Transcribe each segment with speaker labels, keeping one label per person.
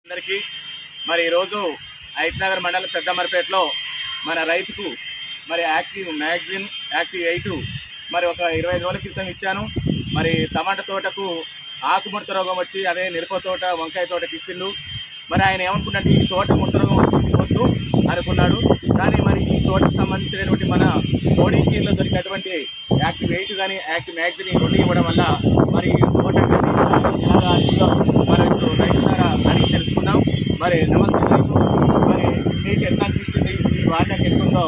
Speaker 1: అందరికీ మరి ఈరోజు ఐత్నగర్ మండలం పెద్దమరిపేటలో మన రైతుకు మరి యాక్టివ్ మ్యాగజైన్ యాక్టివ్ 8 మరి ఒక 25 రోజుల క్రితం ఇచ్చాను. మరి టమాటా తోటకు ఆకుముడత రోగం వచ్చి అదే మిరప తోట వంకాయ తోటకి ఇచ్చిండు. మరి ఆయన ఏమనుకున్నట్టు ఈ తోట ముడత రోగం వచ్చింది వద్దు అనుకున్నాడు. కానీ మరి ఈ తోటకు సంబంధించినటువంటి మన మోడీకీర్లో దొరికినటువంటి యాక్టివ్ 8 కానీ యాక్టివ్ మ్యాగజైన్ ఈ రెండు ఇవ్వడం వల్ల మరి ఈ తోట కానీ ఎలాగా ఆశిందో మనం ఇప్పుడు రైతు ద్వారా అడిగి తెలుసుకుందాం. మరి నమస్తే రైతు, మరి మీకు ఎట్లా అనిపించింది, ఈ వాడినాక ఎట్లుందో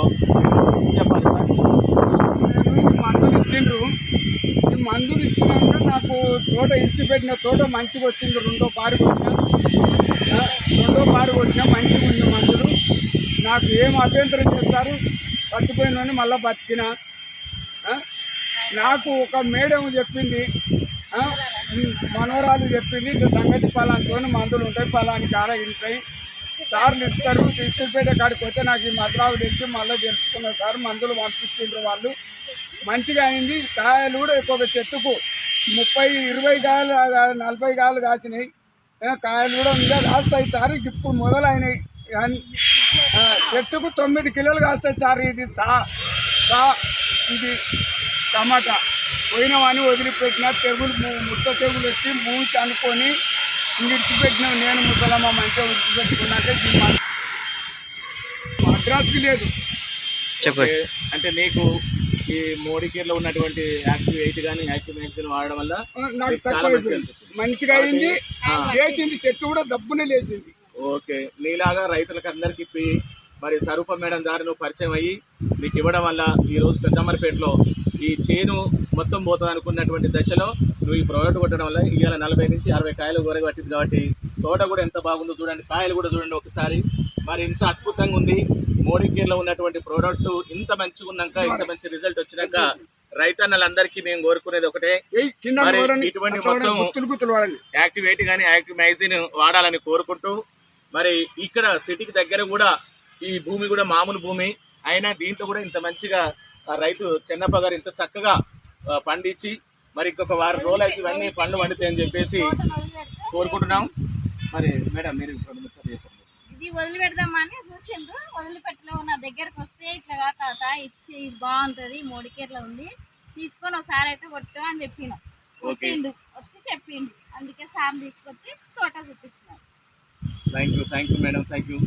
Speaker 1: చెప్పాలి సార్.
Speaker 2: మందులు ఇచ్చిండ్రు. ఈ మందులు ఇచ్చినాక నాకు తోట ఇడిచిపెట్టిన తోట మంచిగా వచ్చింది. రెండో పారు కొట్టినా మంచిగా ఉంది మందులు. నాకు ఏం అభ్యంతరం చేస్తారు, చచ్చిపోయినని మళ్ళీ బతికిన. నాకు ఒక మేడం చెప్పింది, మనవరాలు చెప్పింది, ఇట్లా సంగతి పలాంతో మందులు ఉంటాయి, పలాని కాడ ఉంటాయి, సార్లు ఇస్తారు. తీసుకుపోయే కాడికి పోతే నాకు ఈ మద్రాసు తెచ్చి మళ్ళీ తెలుసుకున్నా సార్. మందులు పంపించిండ్రు వాళ్ళు, మంచిగా అయింది. కాయలు కూడా ఎక్కువ చెట్టుకు 30, 20 కాయలు 40 కాయలు కాసినాయి. కాయలు కూడా ఇంకా కాస్తాయి సార్. ఇప్పుడు మొదలైనవి. చెట్టుకు 9 కిలోలు కాస్తాయి సార్. ఇది ఇది టమాటా పోయినవని వదిలిపెట్టిన తెగులు ముట్ట తెగులు వచ్చి మూతి అనుకొని విడిచిపెట్టినావు. నేను ముసలమ్మ మంచిగా విడిచిపెట్టుకున్నాక మద్రాసుకి లేదు
Speaker 1: చెప్పండి. అంటే నీకు ఈ మోడీకీర్లో ఉన్నటువంటి యాక్టివ్ 8 కానీ యాక్టివ్ మ్యాగజైన్ వాడడం వల్ల
Speaker 2: నాకు మంచిగా అయింది. లేచింది, చెట్టు కూడా దబ్బునే లేచింది.
Speaker 1: ఓకే, నీలాగా రైతులకు అందరికి మరి స్వరూప మేడం ద్వారా నువ్వు పరిచయం అయ్యి నీకు ఇవ్వడం వల్ల ఈరోజు పెద్దమరిపేటలో ఈ చేను మొత్తం పోతుంది అనుకున్నటువంటి దశలో నువ్వు ఈ ప్రోడక్ట్ కొట్టడం వల్ల ఇవాళ 40 నుంచి 60 కాయలు గోరగా పట్టింది. కాబట్టి తోట కూడా ఎంత బాగుందో చూడండి, కాయలు కూడా చూడండి ఒకసారి. మరి ఇంత అద్భుతంగా ఉంది మోడీకీర్లో ఉన్నటువంటి ప్రోడక్ట్. ఇంత మంచిగా ఉన్నాక, ఇంత మంచి రిజల్ట్ వచ్చినాక రైతన్నలందరికీ మేము కోరుకునేది ఒకటే, మరి ఇటువంటి మొత్తం యాక్టివ్ 8 కానీ యాక్టివ్ మ్యాగజైన్ వాడాలని కోరుకుంటూ, మరి ఇక్కడ సిటీకి దగ్గర కూడా ఈ భూమి కూడా మామూలు భూమి అయినా దీంట్లో కూడా ఇంత మంచిగా రైతు చెన్నప్ప గారు ఇంత చక్కగా పండించి మరి ఇంకొక వారం రోజులు అయితే ఇవన్నీ పండ్లు పండుతాయని చెప్పేసి కోరుకుంటున్నాం. మరి మేడం మీరు
Speaker 3: ఇది వదిలిపెడదామని చూసిండ్రు, వదిలిపెట్టలో నా దగ్గరకు వస్తే ఇట్లా తాత ఇచ్చి ఇది బాగుంటుంది, మోడీకీర్లో ఉంది, తీసుకొని ఒకసారి అయితే కొట్టు అని చెప్పిన. కొట్టిండు, వచ్చి చెప్పిండు. అందుకే సార్ తీసుకొచ్చి తోట చూపించినారు.
Speaker 1: Thank you madam, thank you.